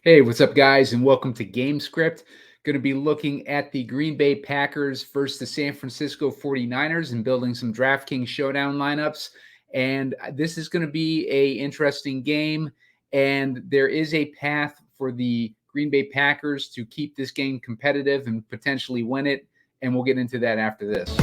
Hey, what's up, guys, and welcome to Gamescript. Going to be looking at the Green Bay Packers versus the San Francisco 49ers and building some DraftKings Showdown lineups. And this is going to be an interesting game, and there is a path for the Green Bay Packers to keep this game competitive and potentially win it, and we'll get into that after this.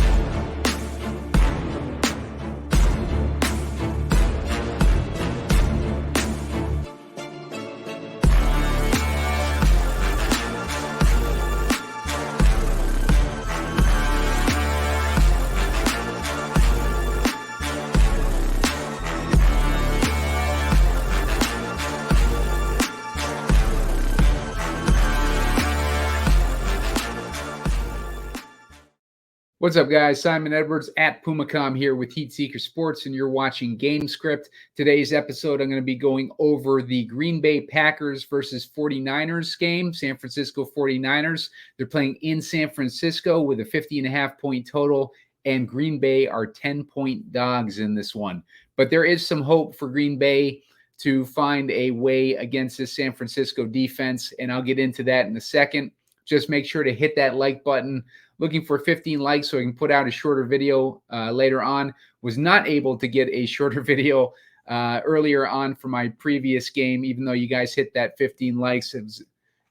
What's up, guys? Simon Edwards at Pumacom here with Heat Seeker Sports, and you're watching Gamescript. Today's episode, I'm going to be going over the Green Bay Packers versus 49ers game, San Francisco 49ers. They're playing in San Francisco with a 50.5 point total, and Green Bay are 10-point dogs in this one. But there is some hope for Green Bay to find a way against this San Francisco defense, and I'll get into that in a second. Just make sure to hit that like button. Looking for 15 likes so I can put out a shorter video later on. Was not able to get a shorter video earlier on for my previous game, even though you guys hit that 15 likes. It was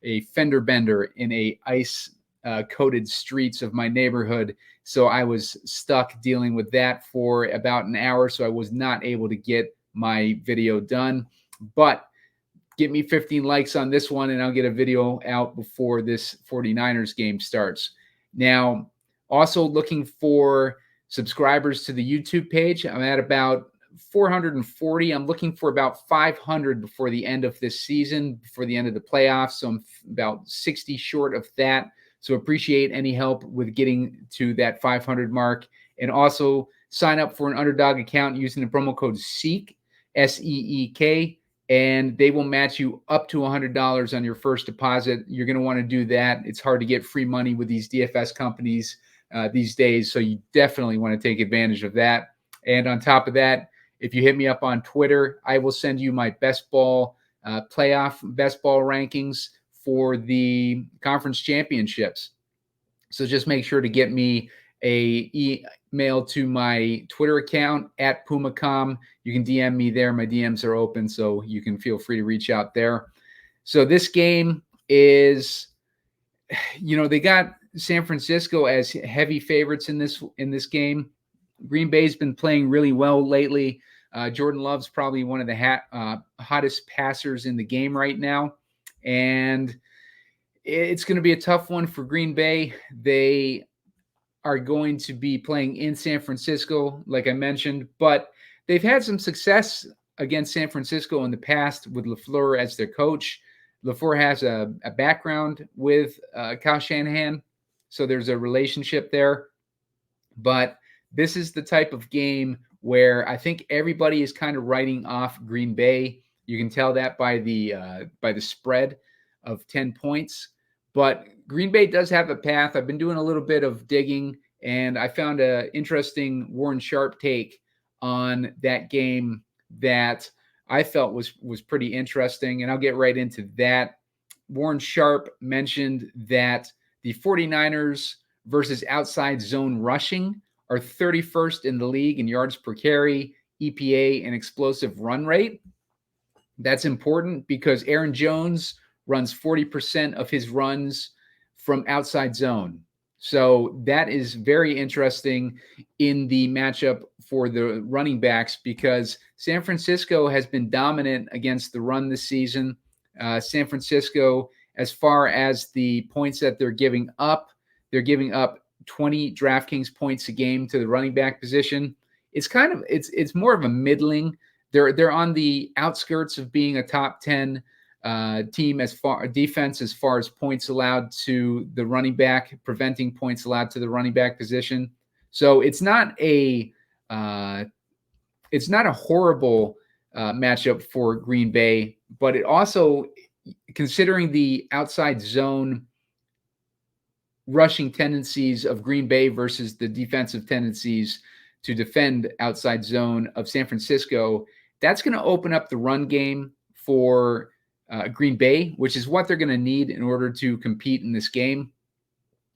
a fender bender in a ice coated streets of my neighborhood. So I was stuck dealing with that for about an hour. So I was not able to get my video done. But get me 15 likes on this one, and I'll get a video out before this 49ers game starts. Now, also looking for subscribers to the YouTube page. I'm at about 440. I'm looking for about 500 before the end of this season, before the end of the playoffs. So I'm about 60 short of that. So appreciate any help with getting to that 500 mark. And also sign up for an Underdog account using the promo code SEEK, SEEK. And they will match you up to $100 on your first deposit. You're going to want to do that. It's hard to get free money with these DFS companies these days, so you definitely want to take advantage of that. And on top of that, if you hit me up on Twitter, I will send you my best ball playoff best ball rankings for the conference championships. So just make sure to get me a email to my Twitter account at Pumacom. You can DM me there. My DMs are open, so you can feel free to reach out there. So this game is, they got San Francisco as heavy favorites in this game. Green Bay's been playing really well lately. Jordan Love's probably one of the hottest passers in the game right now, and it's going to be a tough one for Green Bay. They are going to be playing in San Francisco, like I mentioned, but they've had some success against San Francisco in the past with LaFleur as their coach. LaFleur has a background with Kyle Shanahan, so there's a relationship there. But this is the type of game where I think everybody is kind of writing off Green Bay. You can tell that by the spread of 10 points. But Green Bay does have a path. I've been doing a little bit of digging, and I found an interesting Warren Sharp take on that game that I felt was pretty interesting, and I'll get right into that. Warren Sharp mentioned that the 49ers versus outside zone rushing are 31st in the league in yards per carry, EPA, and explosive run rate. That's important because Aaron Jones runs 40% of his runs from outside zone. So that is very interesting in the matchup for the running backs because San Francisco has been dominant against the run this season. San Francisco, as far as the points that they're giving up 20 DraftKings points a game to the running back position. It's more of a middling. They're on the outskirts of being a top 10 team defense as far as points allowed to the running back, preventing points allowed to the running back position. So it's not a horrible matchup for Green Bay, but it also, considering the outside zone rushing tendencies of Green Bay versus the defensive tendencies to defend outside zone of San Francisco, that's going to open up the run game for Green Bay, which is what they're going to need in order to compete in this game.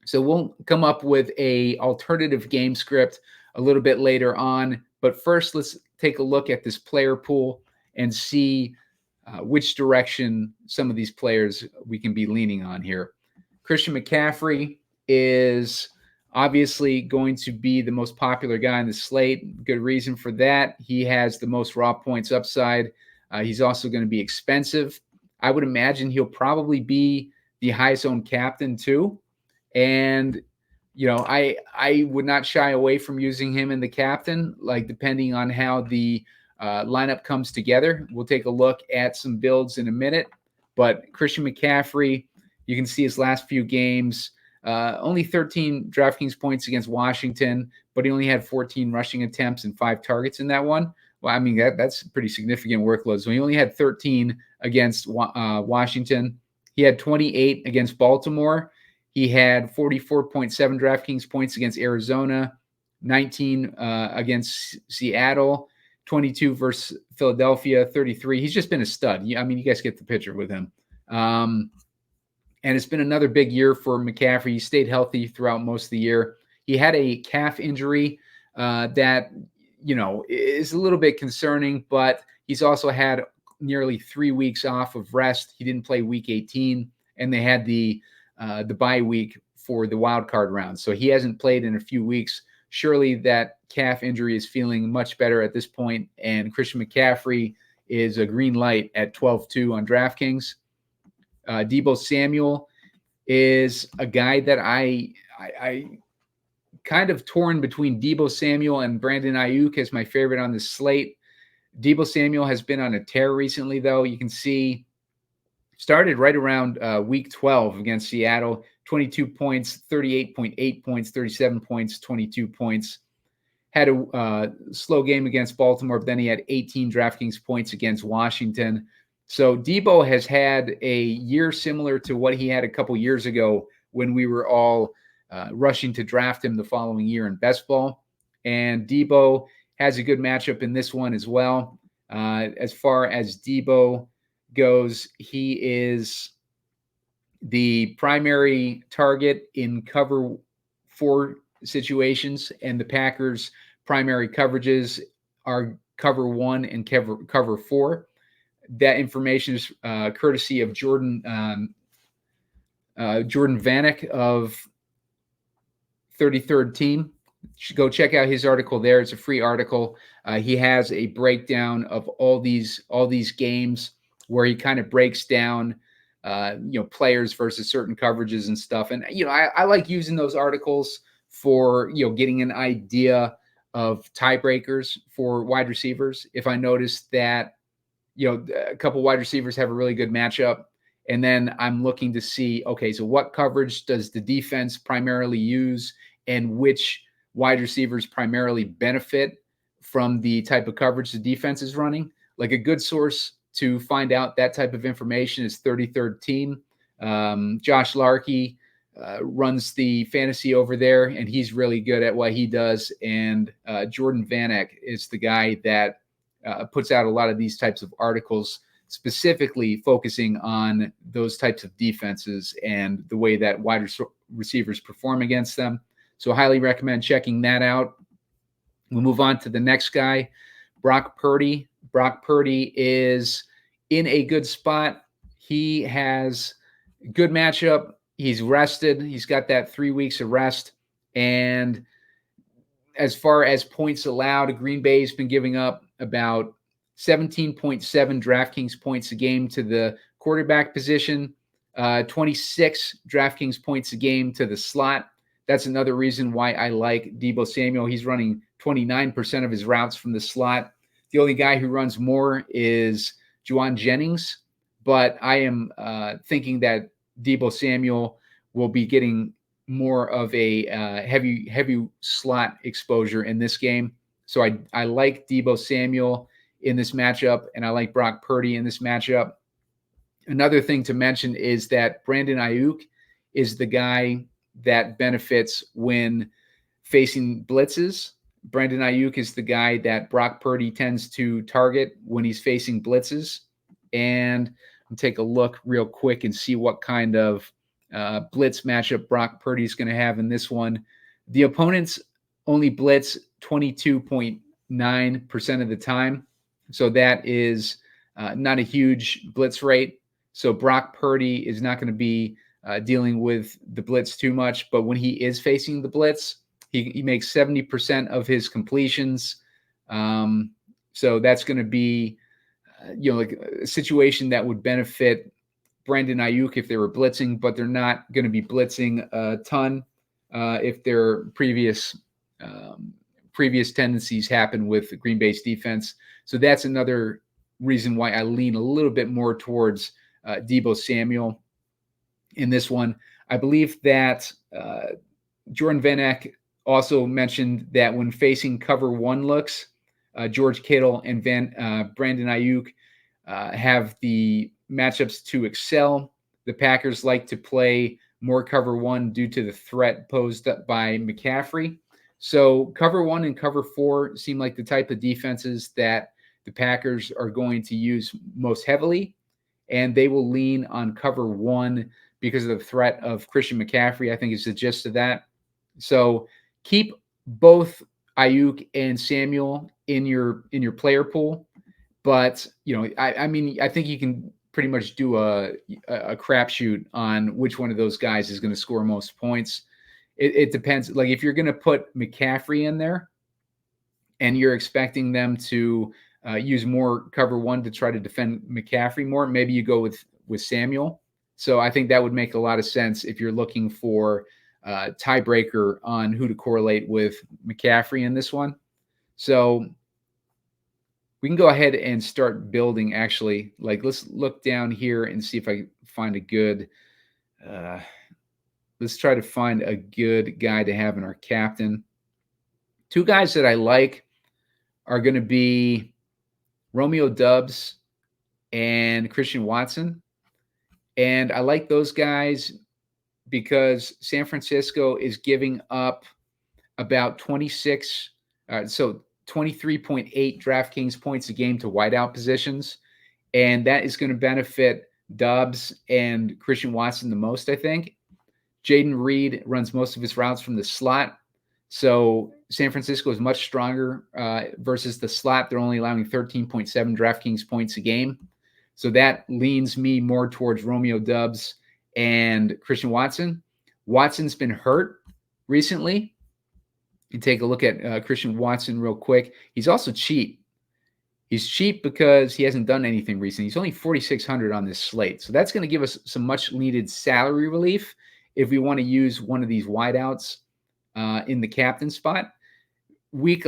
So we'll come up with a alternative game script a little bit later on. But first, let's take a look at this player pool and see which direction some of these players we can be leaning on here. Christian McCaffrey is obviously going to be the most popular guy in the slate. Good reason for that. He has the most raw points upside. He's also going to be expensive. I would imagine he'll probably be the highest owned captain too. And, I would not shy away from using him in the captain, like depending on how the lineup comes together. We'll take a look at some builds in a minute. But Christian McCaffrey, you can see his last few games, only 13 DraftKings points against Washington, but he only had 14 rushing attempts and 5 targets in that one. Well, I mean, that's a pretty significant workload. So he only had 13 against Washington. He had 28 against Baltimore. He had 44.7 DraftKings points against Arizona, 19 against Seattle, 22 versus Philadelphia, 33. He's just been a stud. I mean, you guys get the picture with him. And it's been another big year for McCaffrey. He stayed healthy throughout most of the year. He had a calf injury that, is a little bit concerning, but he's also had nearly 3 weeks off of rest. He didn't play week 18, and they had the bye week for the wild card round. So he hasn't played in a few weeks. Surely that calf injury is feeling much better at this point, and Christian McCaffrey is a green light at 12-2 on DraftKings. Deebo Samuel is a guy that I kind of torn between Deebo Samuel and Brandon Aiyuk as my favorite on this slate. Deebo Samuel has been on a tear recently, though. You can see started right around week 12 against Seattle, 22 points, 38.8 points, 37 points, 22 points. Had a slow game against Baltimore, but then he had 18 DraftKings points against Washington. So Deebo has had a year similar to what he had a couple years ago when we were all rushing to draft him the following year in best ball. And Deebo has a good matchup in this one as well. As far as Deebo goes, he is the primary target in cover 4 situations, and the Packers' primary coverages are cover 1 and cover 4. That information is courtesy of Jordan Vanek of 33rd Team. Go check out his article there. It's a free article. He has a breakdown of all these games where he kind of breaks down, players versus certain coverages and stuff. And, I like using those articles for, getting an idea of tiebreakers for wide receivers. If I notice that, a couple wide receivers have a really good matchup, and then I'm looking to see, okay, so what coverage does the defense primarily use, and which wide receivers primarily benefit from the type of coverage the defense is running. Like a good source to find out that type of information is 33rd Team. Josh Larkey runs the fantasy over there, and he's really good at what he does. And Jordan Vanek is the guy that puts out a lot of these types of articles, specifically focusing on those types of defenses and the way that wide receivers perform against them. So I highly recommend checking that out. We'll move on to the next guy, Brock Purdy. Brock Purdy is in a good spot. He has good matchup. He's rested. He's got that 3 weeks of rest. And as far as points allowed, Green Bay's been giving up about 17.7 DraftKings points a game to the quarterback position, 26 DraftKings points a game to the slot. That's another reason why I like Deebo Samuel. He's running 29% of his routes from the slot. The only guy who runs more is Juwan Jennings, but I am thinking that Deebo Samuel will be getting more of a heavy slot exposure in this game. So I like Deebo Samuel in this matchup, and I like Brock Purdy in this matchup. Another thing to mention is that Brandon Aiyuk is the guy that benefits when facing blitzes. Brandon Aiyuk is the guy that Brock Purdy tends to target when he's facing blitzes. And and take a look real quick and see what kind of blitz matchup Brock Purdy is going to have in this one. The opponents only blitz 22.9% of the time. So that is not a huge blitz rate. So Brock Purdy is not going to be dealing with the blitz too much. But when he is facing the blitz, he makes 70% of his completions. So that's going to be, like a situation that would benefit Brandon Aiyuk if they were blitzing, but they're not going to be blitzing a ton if their previous tendencies happen with Green Bay's defense. So that's another reason why I lean a little bit more towards Deebo Samuel in this one. I believe that Jordan Van Eck also mentioned that when facing cover one looks, George Kittle and Brandon Aiyuk have the matchups to excel. The Packers like to play more cover one due to the threat posed by McCaffrey. So cover one and cover four seem like the type of defenses that the Packers are going to use most heavily, and they will lean on cover one because of the threat of Christian McCaffrey, I think is the gist of that. So keep both Aiyuk and Samuel in your player pool. But, I think you can pretty much do a crapshoot on which one of those guys is going to score most points. It depends. Like if you're going to put McCaffrey in there and you're expecting them to use more cover one to try to defend McCaffrey more, maybe you go with Samuel. So I think that would make a lot of sense if you're looking for tiebreaker on who to correlate with McCaffrey in this one. So we can go ahead and start building, actually. Like, let's look down here and see if I find a good let's try to find a good guy to have in our captain. Two guys that I like are going to be Romeo Doubs and Christian Watson. And I like those guys because San Francisco is giving up about 23.8 DraftKings points a game to wideout positions. And that is going to benefit Doubs and Christian Watson the most, I think. Jayden Reed runs most of his routes from the slot. So San Francisco is much stronger versus the slot. They're only allowing 13.7 DraftKings points a game. So that leans me more towards Romeo Doubs and Christian Watson. Watson's been hurt recently. You take a look at Christian Watson real quick. He's also cheap. He's cheap because he hasn't done anything recently. He's only 4,600 on this slate. So that's going to give us some much needed salary relief if we want to use one of these wideouts in the captain spot. Week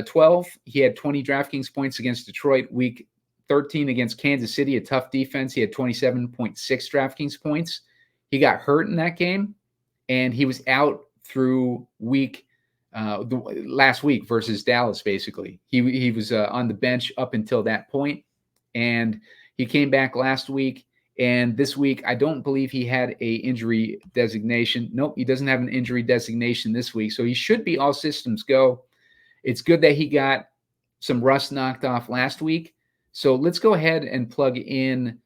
12, he had 20 DraftKings points against Detroit. Week 13 against Kansas City, a tough defense, he had 27.6 DraftKings points. He got hurt in that game, and he was out through last week versus Dallas, basically. He was on the bench up until that point, and he came back last week. And this week, I don't believe he had a injury designation. Nope, he doesn't have an injury designation this week. So he should be all systems go. It's good that he got some rust knocked off last week. So let's go ahead and plug in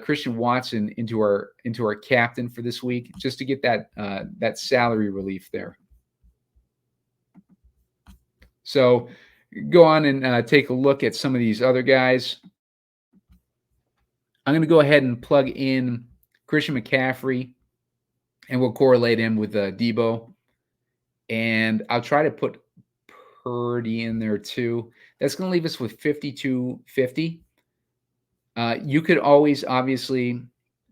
Christian Watson into our captain for this week, just to get that salary relief there. So go on and take a look at some of these other guys. I'm going to go ahead and plug in Christian McCaffrey, and we'll correlate him with Deebo. And I'll try to put Purdy in there too. That's going to leave us with 52.50. You could always obviously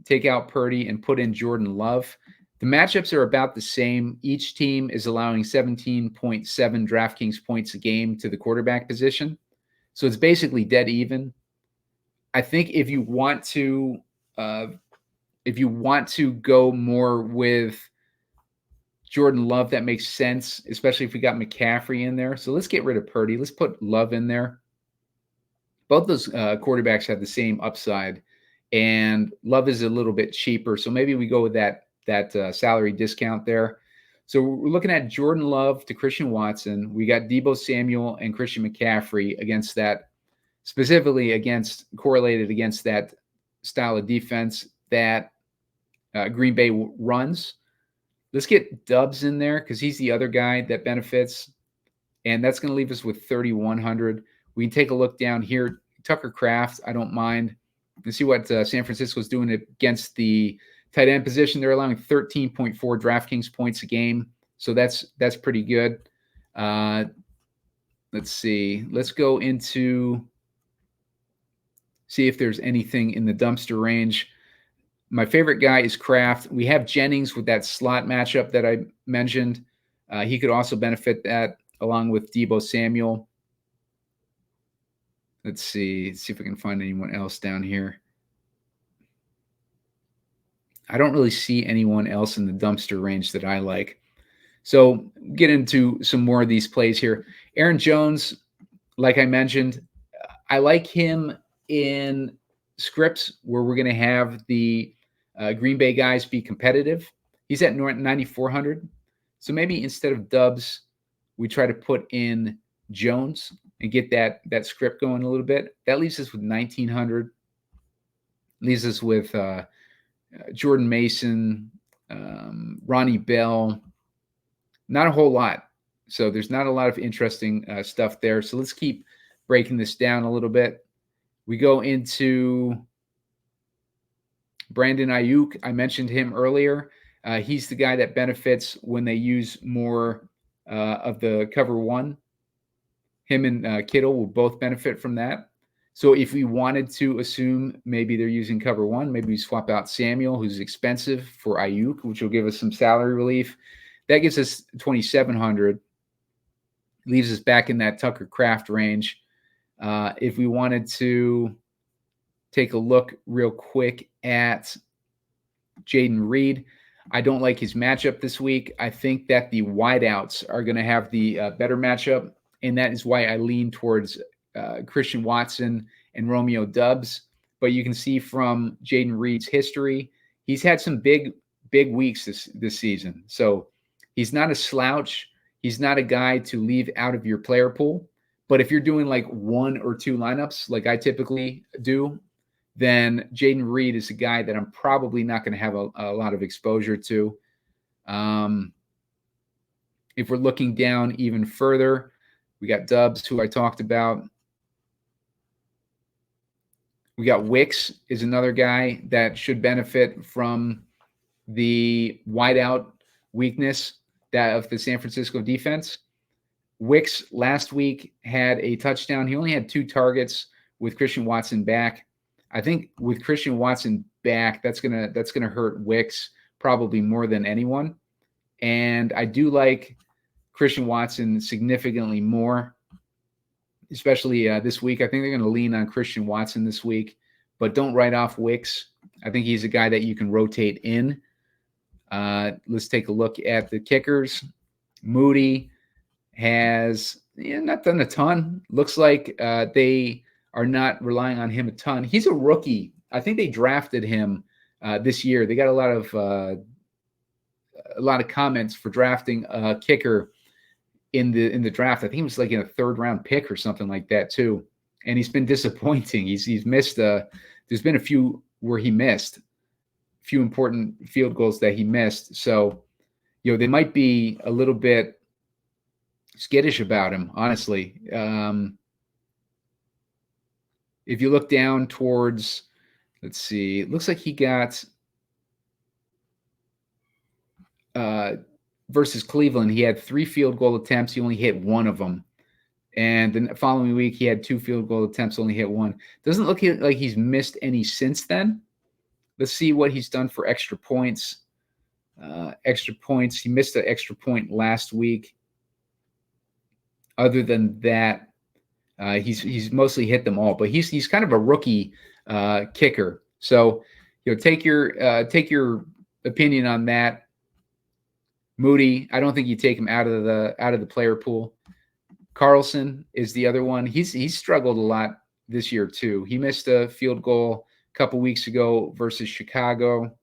take out Purdy and put in Jordan Love. The matchups are about the same. Each team is allowing 17.7 DraftKings points a game to the quarterback position. So it's basically dead even. I think if you want to go more with Jordan Love, that makes sense, especially if we got McCaffrey in there. So let's get rid of Purdy. Let's put Love in there. Both those quarterbacks have the same upside, and Love is a little bit cheaper. So maybe we go with that salary discount there. So we're looking at Jordan Love to Christian Watson. We got Deebo Samuel and Christian McCaffrey against that, specifically correlated against that style of defense that Green Bay runs. Let's get Dubs in there because he's the other guy that benefits. And that's going to leave us with 3,100. We can take a look down here. Tucker Kraft, I don't mind. Let's see what San Francisco's doing against the tight end position. They're allowing 13.4 DraftKings points a game. So that's pretty good. Let's see. Let's go into see if there's anything in the dumpster range. My favorite guy is Kraft. We have Jennings with that slot matchup that I mentioned. He could also benefit that along with Deebo Samuel. Let's see if we can find anyone else down here. I don't really see anyone else in the dumpster range that I like. So get into some more of these plays here. Aaron Jones, like I mentioned, I like him in scripts where we're going to have the Green Bay guys be competitive. He's at 9,400. So maybe instead of Dubs, we try to put in Jones and get that script going a little bit. That leaves us with 1,900. Leaves us with Jordan Mason, Ronnie Bell. Not a whole lot. So there's not a lot of interesting stuff there. So let's keep breaking this down a little bit. We go into Brandon Aiyuk. I mentioned him earlier. He's the guy that benefits when they use more of the cover one. Him and Kittle will both benefit from that. So if we wanted to assume maybe they're using cover one, maybe we swap out Samuel, who's expensive, for Aiyuk, which will give us some salary relief. That gives us 2,700. Leaves us back in that Tucker Kraft range. If we wanted to take a look real quick at Jayden Reed, I don't like his matchup this week. I think that the wideouts are going to have the better matchup, and that is why I lean towards Christian Watson and Romeo Doubs. But you can see from Jayden Reed's history, he's had some big weeks this season. So he's not a slouch. He's not a guy to leave out of your player pool. But if you're doing like one or two lineups, like I typically do, then Jayden Reed is a guy that I'm probably not going to have a lot of exposure to. If we're looking down even further, we got Dubs, who I talked about. We got Wicks is another guy that should benefit from the wideout weakness that of the San Francisco defense. Wicks last week had a touchdown. He only had 2 targets with Christian Watson back. I think with Christian Watson back, that's gonna hurt Wicks probably more than anyone. And I do like Christian Watson significantly more, especially this week. I think they're going to lean on Christian Watson this week, but don't write off Wicks. I think he's a guy that you can rotate in. Let's take a look at the kickers. Moody has not done a ton. Looks like they are not relying on him a ton. He's a rookie. I think they drafted him this year. They got a lot of comments for drafting a kicker in the draft. I think he was like in a 3rd round pick or something like that too. And he's been disappointing. He's missed. There's been a few where he missed, few important field goals that he missed. So, they might be a little bit skittish about him, honestly. If you look down towards, let's see, it looks like he got versus Cleveland, he had 3 field goal attempts. He only hit 1 of them. And the following week, he had 2 field goal attempts, only hit 1. Doesn't look like he's missed any since then. Let's see what he's done for extra points. He missed an extra point last week. Other than that, he's mostly hit them all. But he's kind of a rookie kicker. So take your opinion on that. Moody, I don't think you take him out of the player pool. Carlson is the other one. He's struggled a lot this year too. He missed a field goal a couple weeks ago versus Chicago.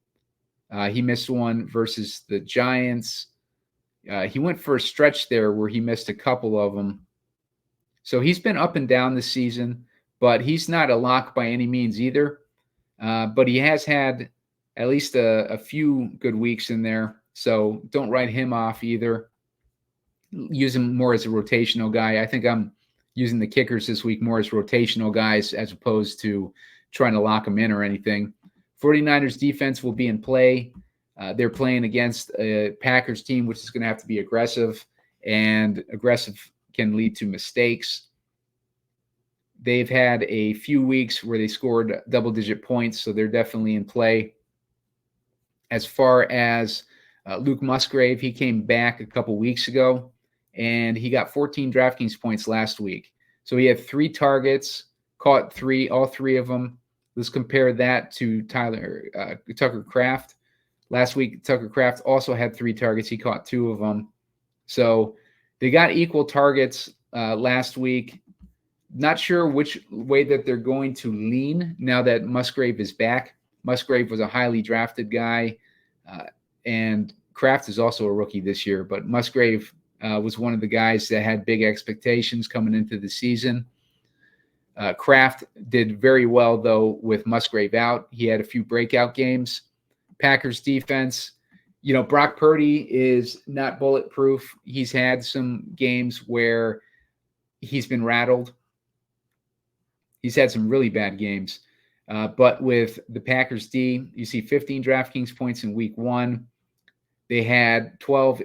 He missed one versus the Giants. He went for a stretch there where he missed a couple of them. So he's been up and down this season, but he's not a lock by any means either. but he has had at least a few good weeks in there. So don't write him off either. Use him more as a rotational guy. I think I'm using the kickers this week more as rotational guys as opposed to trying to lock them in or anything. 49ers defense will be in play. They're playing against a Packers team, which is going to have to be aggressive, and aggressive can lead to mistakes. They've had a few weeks where they scored double-digit points, so they're definitely in play. As far as Luke Musgrave, he came back a couple weeks ago, and he got 14 DraftKings points last week. So he had 3 targets, caught 3, all 3 of them. Let's compare that to Tucker Kraft. Last week, Tucker Kraft also had 3 targets. He caught 2 of them. So they got equal targets last week. Not sure which way that they're going to lean now that Musgrave is back. Musgrave was a highly drafted guy, and Kraft is also a rookie this year. But Musgrave was one of the guys that had big expectations coming into the season. Kraft did very well, though, with Musgrave out. He had a few breakout games. Packers defense, Brock Purdy is not bulletproof. He's had some games where he's been rattled. He's had some really bad games. But with the Packers D, you see 15 DraftKings points in week 1. They had 12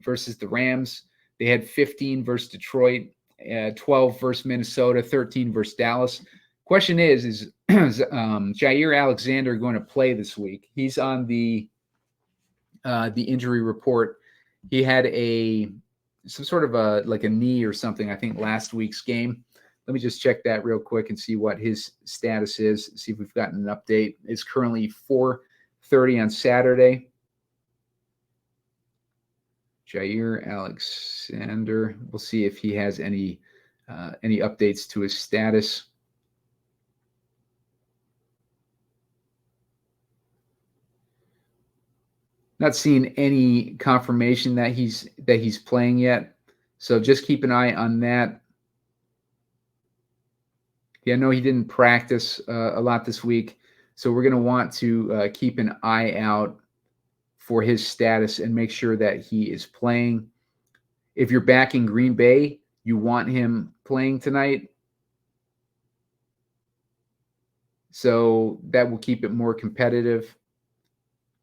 versus the Rams. They had 15 versus Detroit, 12 versus Minnesota, 13 versus Dallas. Question is Jair Alexander going to play this week? He's on the injury report. He had some sort of a knee or something, I think, last week's game. Let me just check that real quick and see what his status is, see if we've gotten an update. It's currently 4:30 on Saturday. Jair Alexander. We'll see if he has any updates to his status. Not seeing any confirmation that he's playing yet. So just keep an eye on that. Yeah, no, he didn't practice a lot this week. So we're going to want to keep an eye out for his status and make sure that he is playing. If you're backing Green Bay, you want him playing tonight. So that will keep it more competitive.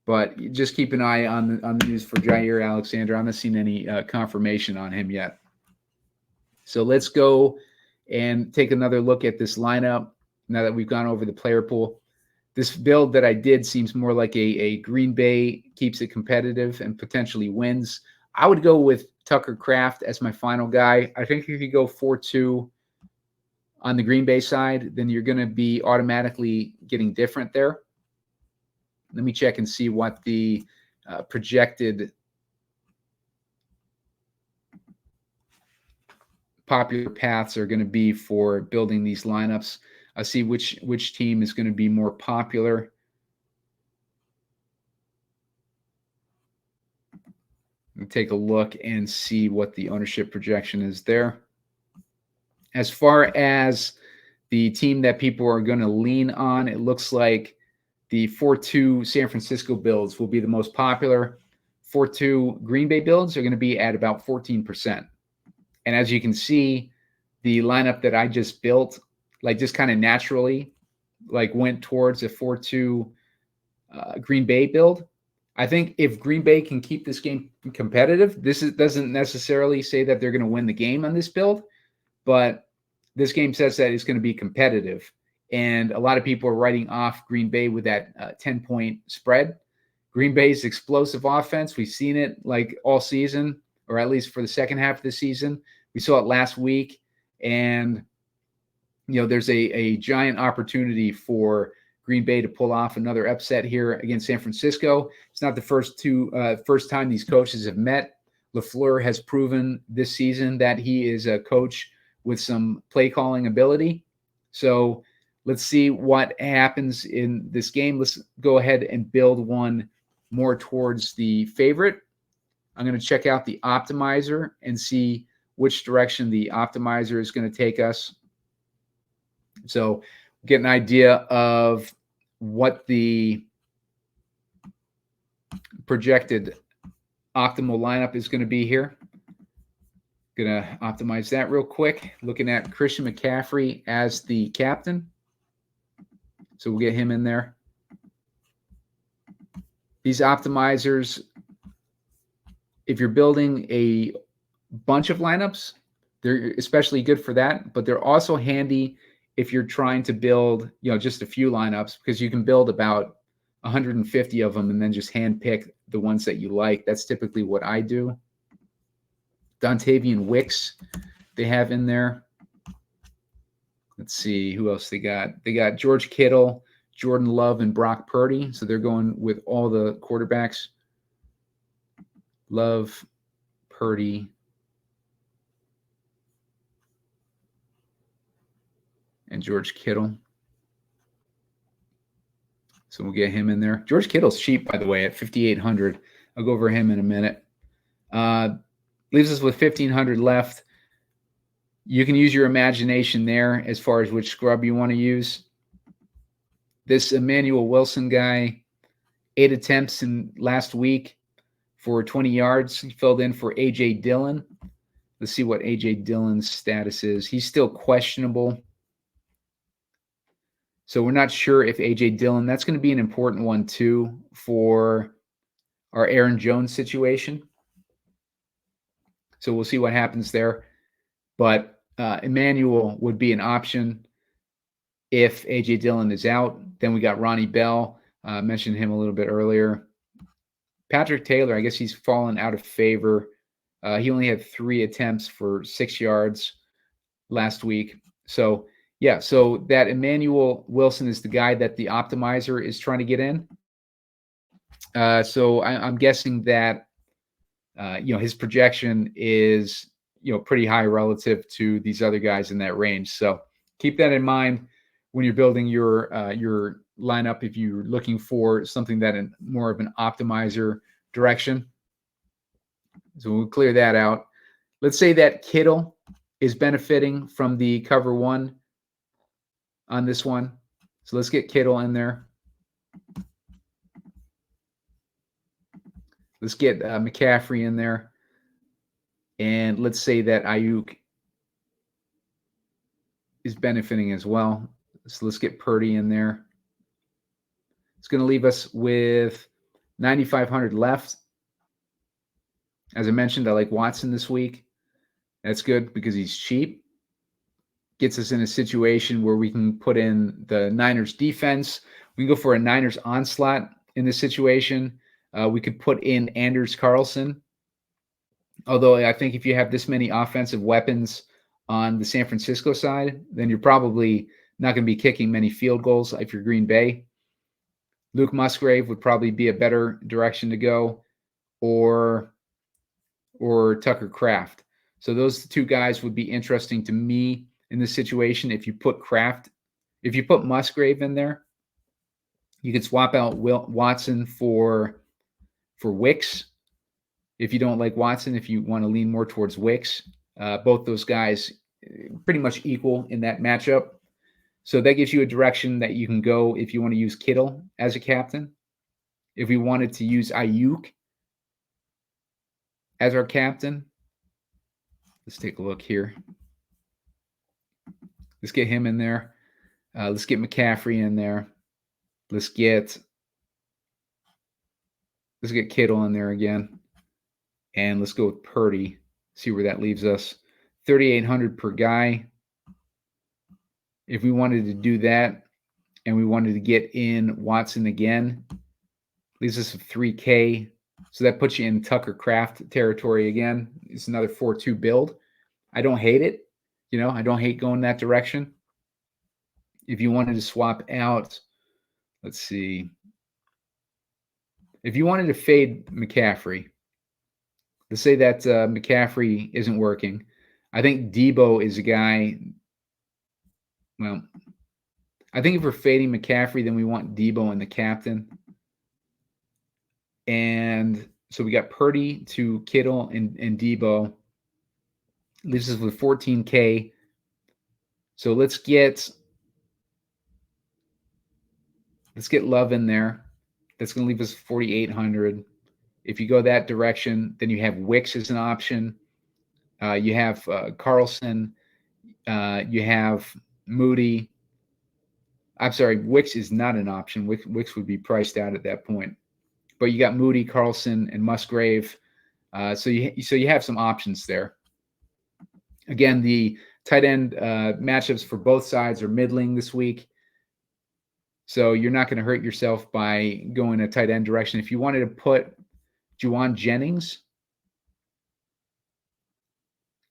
But just keep an eye on the news for Jair Alexander. I'm not seeing any confirmation on him yet. So let's go and take another look at this lineup now that we've gone over the player pool. This build that I did seems more like a Green Bay keeps it competitive and potentially wins. I would go with Tucker Kraft as my final guy. I think if you go 4-2 on the Green Bay side, then you're going to be automatically getting different there. Let me check and see what the projected popular paths are going to be for building these lineups. I'll see which team is going to be more popular. Let me take a look and see what the ownership projection is there. As far as the team that people are going to lean on, it looks like the 4-2 San Francisco builds will be the most popular. 4-2 Green Bay builds are going to be at about 14%. And as you can see, the lineup that I just built, just kind of naturally, went towards a 4-2 Green Bay build. I think if Green Bay can keep this game competitive, doesn't necessarily say that they're going to win the game on this build, but this game says that it's going to be competitive. And a lot of people are writing off Green Bay with that 10-point spread. Green Bay's explosive offense, we've seen it all season, or at least for the second half of the season. We saw it last week. And, there's a giant opportunity for Green Bay to pull off another upset here against San Francisco. It's not the first time these coaches have met. LaFleur has proven this season that he is a coach with some play calling ability. So let's see what happens in this game. Let's go ahead and build one more towards the favorite. I'm going to check out the optimizer and see which direction the optimizer is going to take us. So get an idea of what the projected optimal lineup is going to be here. Going to optimize that real quick. Looking at Christian McCaffrey as the captain. So we'll get him in there. These optimizers, if you're building a bunch of lineups, they're especially good for that, but they're also handy if you're trying to build, just a few lineups, because you can build about 150 of them and then just hand pick the ones that you like. That's typically what I do. Dontayvion Wicks they have in there. Let's see who else they got. They got George Kittle, Jordan Love, and Brock Purdy. So they're going with all the quarterbacks. Love, Purdy, and George Kittle. So we'll get him in there. George Kittle's cheap, by the way, at 5,800. I'll go over him in a minute. Leaves us with 1,500 left. You can use your imagination there as far as which scrub you want to use. This Emmanuel Wilson guy, 8 attempts in last week for 20 yards. He filled in for A.J. Dillon. Let's see what A.J. Dillon's status is. He's still questionable. So we're not sure if A.J. Dillon, that's going to be an important one too for our Aaron Jones situation. So we'll see what happens there. But Emmanuel would be an option if A.J. Dillon is out. Then we got Ronnie Bell. Mentioned him a little bit earlier. Patrick Taylor, I guess he's fallen out of favor. He only had 3 attempts for 6 yards last week. So, yeah, so that Emmanuel Wilson is the guy that the optimizer is trying to get in. So I'm guessing that, his projection is, pretty high relative to these other guys in that range. So keep that in mind when you're building your lineup, if you're looking for something that in more of an optimizer direction. So we'll clear that out. Let's say that Kittle is benefiting from the cover 1 on this one. So let's get Kittle in there. Let's get McCaffrey in there. And let's say that Aiyuk is benefiting as well. So let's get Purdy in there. It's going to leave us with 9,500 left. As I mentioned, I like Watson this week. That's good because he's cheap. Gets us in a situation where we can put in the Niners defense. We can go for a Niners onslaught in this situation. We could put in Anders Carlson. Although I think if you have this many offensive weapons on the San Francisco side, then you're probably not going to be kicking many field goals if you're Green Bay. Luke Musgrave would probably be a better direction to go, or Tucker Kraft. So those 2 guys would be interesting to me in this situation. If you put Musgrave in there, you could swap out Watson for Wicks. If you don't like Watson, if you want to lean more towards Wicks, both those guys pretty much equal in that matchup. So that gives you a direction that you can go if you want to use Kittle as a captain. If we wanted to use Aiyuk as our captain, let's take a look here. Let's get him in there. Let's get McCaffrey in there. Let's get Kittle in there again. And let's go with Purdy. See where that leaves us. 3,800 per guy. If we wanted to do that and we wanted to get in Watson again, leaves us with 3K. So that puts you in Tucker Kraft territory again. It's another 4-2 build. I don't hate it. I don't hate going that direction. If you wanted to swap out, let's see. If you wanted to fade McCaffrey, let's say that McCaffrey isn't working. I think Deebo is a guy. Well, I think if we're fading McCaffrey, then we want Deebo in the captain. And so we got Purdy to Kittle and Deebo. Leaves us with 14K. So let's get Let's get Love in there. That's going to leave us 4,800. If you go that direction, then you have Wicks as an option. You have Carlson. You have Moody. I'm sorry, Wicks is not an option. Wicks would be priced out at that point. But you got Moody, Carlson, and Musgrave. So you have some options there. Again, the tight end matchups for both sides are middling this week. So you're not going to hurt yourself by going a tight end direction. If you wanted to put Juwan Jennings,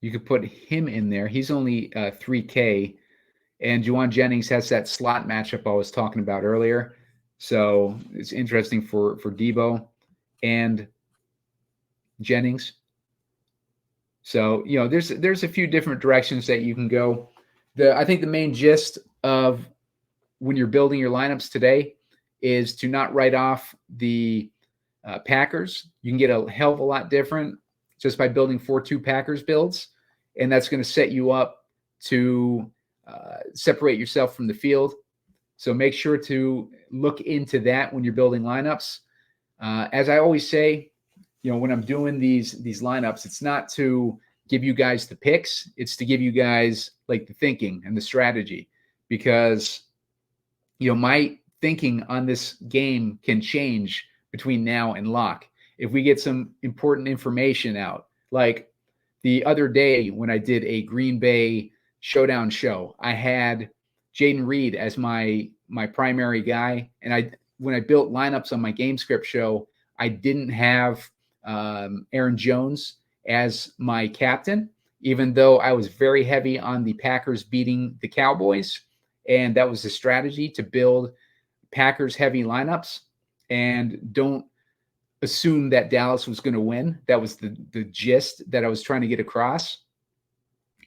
you could put him in there. He's only 3K. And Juwan Jennings has that slot matchup I was talking about earlier. So it's interesting for Deebo and Jennings. So, there's a few different directions that you can go. I think the main gist of when you're building your lineups today is to not write off the Packers. You can get a hell of a lot different just by building 4-2 Packers builds. And that's going to set you up to separate yourself from the field. So make sure to look into that when you're building lineups. As I always say, when I'm doing these lineups, it's not to give you guys the picks. It's to give you guys like the thinking and the strategy, because, my thinking on this game can change between now and lock. If we get some important information out, like the other day when I did a Green Bay Showdown show, I had Jayden Reed as my primary guy. And when I built lineups on my Gamescript show, I didn't have Aaron Jones as my captain, even though I was very heavy on the Packers beating the Cowboys. And that was the strategy, to build Packers heavy lineups and don't assume that Dallas was going to win. That was the gist that I was trying to get across.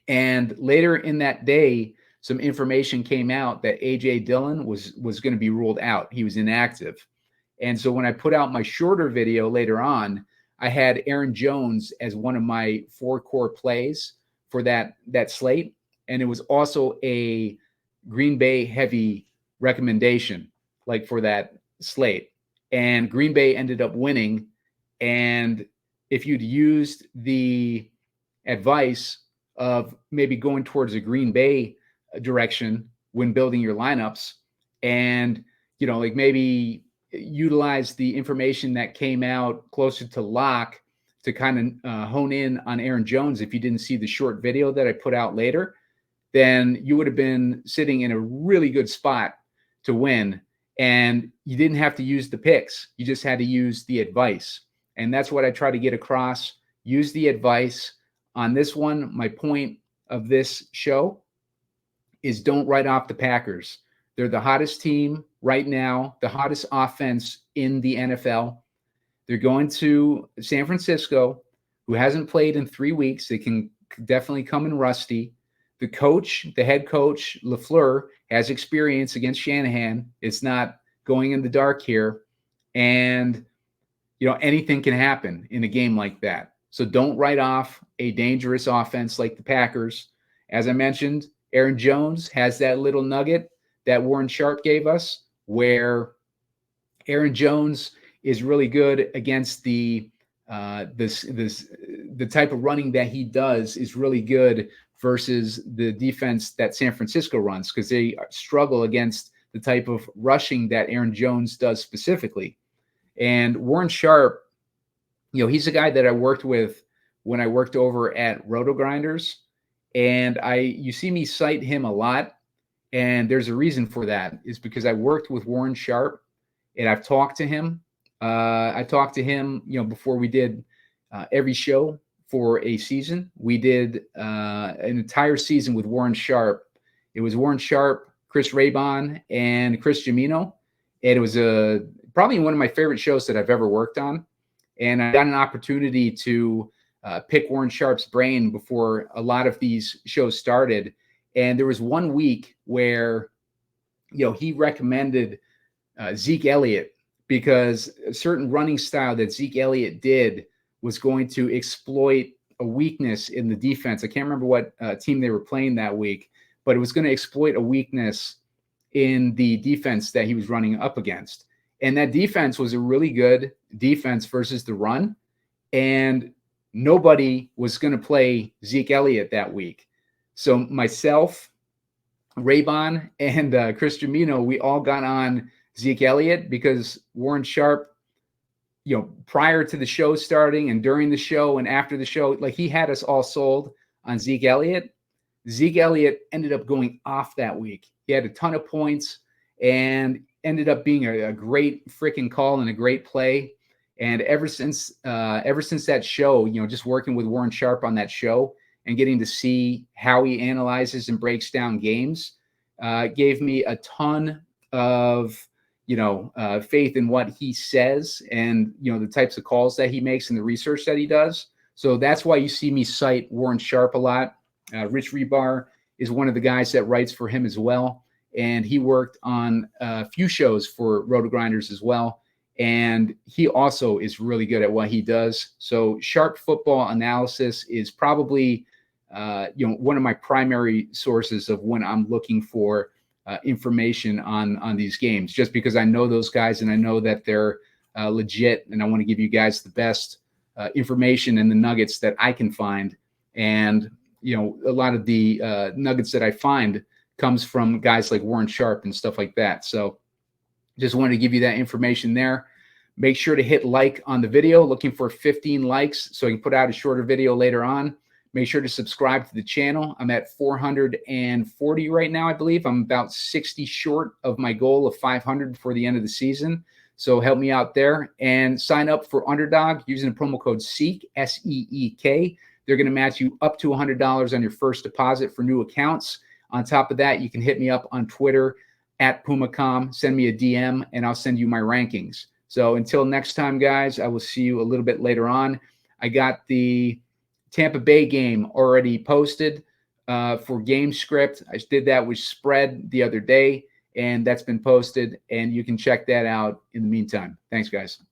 And later in that day, some information came out that A.J. Dillon was going to be ruled out. He was inactive. And so when I put out my shorter video later on, I had Aaron Jones as one of my 4 core plays for that slate. And it was also a Green Bay heavy recommendation, like for that slate. And Green Bay ended up winning. And if you'd used the advice of maybe going towards a Green Bay direction when building your lineups, and, like maybe utilize the information that came out closer to lock to kind of hone in on Aaron Jones, if you didn't see the short video that I put out later, then you would have been sitting in a really good spot to win. And you didn't have to use the picks. You just had to use the advice. And that's what I try to get across. Use the advice. On this one, my point of this show is don't write off the Packers. They're the hottest team right now, the hottest offense in the NFL. They're going to San Francisco, who hasn't played in 3 weeks. They can definitely come in rusty. The head coach, LaFleur, has experience against Shanahan. It's not going in the dark here. And, anything can happen in a game like that. So don't write off a dangerous offense like the Packers. As I mentioned, Aaron Jones has that little nugget that Warren Sharp gave us, where Aaron Jones is really good against the type of running that he does is really good versus the defense that San Francisco runs, because they struggle against the type of rushing that Aaron Jones does specifically. And Warren Sharp, he's a guy that I worked with when I worked over at Roto Grinders, and you see me cite him a lot. And there's a reason for that, is because I worked with Warren Sharp and I've talked to him. I talked to him, before we did every show for a season. We did an entire season with Warren Sharp. It was Warren Sharp, Chris Raybon, and Chris Gimino. And it was probably one of my favorite shows that I've ever worked on. And I got an opportunity to pick Warren Sharp's brain before a lot of these shows started. And there was one week where, he recommended Zeke Elliott, because a certain running style that Zeke Elliott did was going to exploit a weakness in the defense. I can't remember what team they were playing that week, but it was going to exploit a weakness in the defense that he was running up against. And that defense was a really good defense versus the run. And nobody was going to play Zeke Elliott that week. So myself, Raybon, and Chris Jamino, we all got on Zeke Elliott because Warren Sharp, prior to the show starting and during the show and after the show, like he had us all sold on Zeke Elliott. Zeke Elliott ended up going off that week. He had a ton of points and ended up being a great freaking call and a great play. And ever since that show, just working with Warren Sharp on that show and getting to see how he analyzes and breaks down games, gave me a ton of, faith in what he says and, the types of calls that he makes and the research that he does. So that's why you see me cite Warren Sharp a lot. Rich Rebar is one of the guys that writes for him as well. And he worked on a few shows for Roto-Grinders as well. And he also is really good at what he does. So Sharp Football Analysis is probably, one of my primary sources of when I'm looking for information on these games, just because I know those guys and I know that they're legit. And I want to give you guys the best information and the nuggets that I can find. And, a lot of the nuggets that I find comes from guys like Warren Sharp and stuff like that. So just wanted to give you that information there. Make sure to hit like on the video, looking for 15 likes so I can put out a shorter video later on. Make sure to subscribe to the channel. I'm at 440 right now, I believe. I'm about 60 short of my goal of 500 before the end of the season. So help me out there and sign up for Underdog using the promo code SEEK, S-E-E-K. They're going to match you up to $100 on your first deposit for new accounts. On top of that, you can hit me up on Twitter at Pumacom. Send me a DM, and I'll send you my rankings. So until next time, guys, I will see you a little bit later on. I got the Tampa Bay game already posted for Gamescript. I did that with Spread the other day, and that's been posted, and you can check that out in the meantime. Thanks, guys.